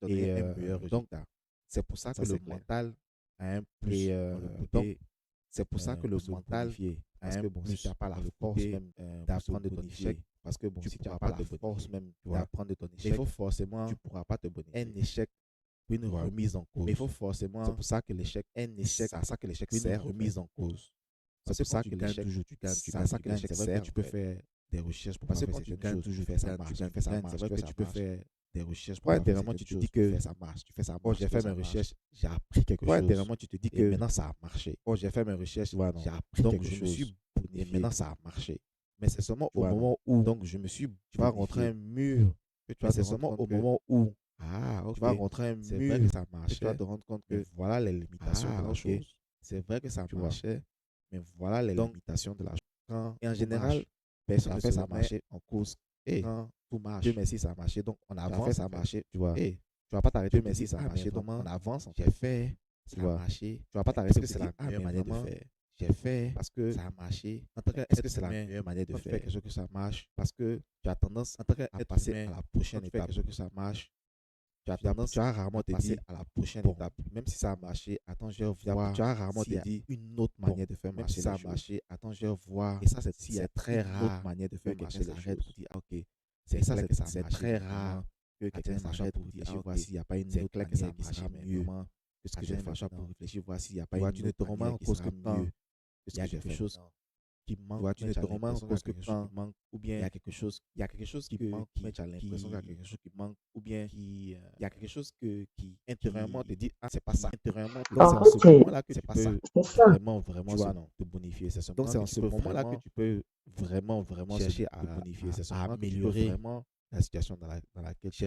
donner un meilleur Donc, résultat. c'est pour ça Ça, que le c'est clair. mental a un Et plus dans le donc, côté. C'est pour ça que le pour se mental bonifier. a Parce un que bon, si tu plus n'as pas la dans le force côté même pour se d'apprendre de ton échec. bonifier, parce que bon, Tu ne si tu pourras n'as pas pas la te force bonifier, même, tu vois, d'apprendre de ton mais il échec. faut Tu forcément, ne pourras pas te un bonifier. échec Une tu vois, remise en mais il faut cause. C'est forcément pour ça que l'échec, un échec, c'est à ça que l'échec une sert en fait. remise en cause. C'est Parce que pour quand ça tu que gagnes l'échec, toujours, tu c'est à gagnes, ça tu que gagnes. l'échec C'est vrai que sert tu en peux fait. faire des recherches pour Parce pouvoir que faire quand tu certaines gagnes choses, tu toujours, fais tu ça gagnes, tu marche, gagnes, tu ça gagnes. C'est marche, vrai tu que ça tu peux marche. faire des recherches pour Toi, pouvoir faire intérieurement, certaines tu te dis choses, tu que, fais ça marche, tu fais ça oh, marche, j'ai tu fais fait mes ça marche. recherches. J'ai appris quelque Toi, chose intérieurement, tu te dis et que, maintenant ça a marché. oh, j'ai fait mes recherches. Tu vois, non. J'ai appris Donc, quelque je me suis chose. Et bonifié. maintenant, ça a marché. Mais c'est seulement Tu au vois, non. moment où Donc, je me suis tu vas rentrer bonifié. un mur que tu Mais vas te c'est rendre seulement compte au que moment où ah, tu ok, vas rentrer un c'est vrai que mur ça que tu vas marchait, te rendre compte mais que, voilà les limitations de ah, la ok, chose. C'est vrai que ça tu vois. marchait, mais voilà les Donc, limitations de la chose. Quand et en tout général, marche, personne ça ne fait se ça remet marcher. en cause. Et Quand tout Dieu marche. merci, ça a marché, donc on Ça fait avance en ça fait. marcher. Tu vois, Et tu vas pas t'arrêter Dieu de te merci, dire, ça a ah, mais marché. Donc, on vraiment, avance en j'ai fait. fait, Tu ça a vois. marché. Tu vas pas Est-ce t'arrêter que de te c'est dire, la ah, meilleure mais manière de vraiment, faire? j'ai fait, Parce que, ça a marché. en tant Est-ce que qu'être c'est la humain, meilleure manière de quand tu fais faire? quelque chose que ça marche, Parce que tu as tendance en tant à qu'être passer à humain, la quand prochaine tu fais étape. quelque chose que ça marche, Tu as tu tendance vas rarement à te passer dire, à la prochaine bon, étape. Même si ça a marché, attends, je vais tu voir vas rarement s'il te y a dire, une autre bon, manière de faire même si marcher ça les a choses. marché, attends, je vais voir Et ça, s'il y a c'est très une autre rare manière de que faire quelqu'un marcher les s'arrête choses. pour dire, ah, ok, Et c'est ça, clair que ça a c'est marché, très mais rare vraiment, que à quelqu'un un instant s'arrête pour pour réfléchir, dire, ah, voir ok, s'il n'y a pas une c'est autre clair que ça manière qui marche, sera mais mieux vraiment, que ce à que j'ai un fait instant pour maintenant. réfléchir, voir s'il n'y a Tu pas vois, une tu ne autre te remets manière en qui cause que sera quand mieux que il ce y que a j'ai quelque fait chose maintenant. qui Tu manque, vois, tu mais ne tu as te remets en l'impression qu'il y a cause que quelque chose qui quand manque, ou il y bien a quelque chose, il y a quelque chose qui manque, mais tu as l'impression qu'il y a qui, quelque chose qui manque, ou bien qui, il y a quelque chose qui intérieurement te qui, dit, ah, c'est pas qui ça. intérieurement te Donc, dit, c'est en ce Ok, moment-là que c'est tu pas ça. peux c'est ça. vraiment, vraiment Tu vois, non. te bonifier. C'est ce Donc, moment c'est que en tu ce peux moment-là que vraiment tu peux vraiment, vraiment chercher chercher à te bonifier. C'est ce à moment que tu peux améliorer vraiment la situation dans laquelle tu es.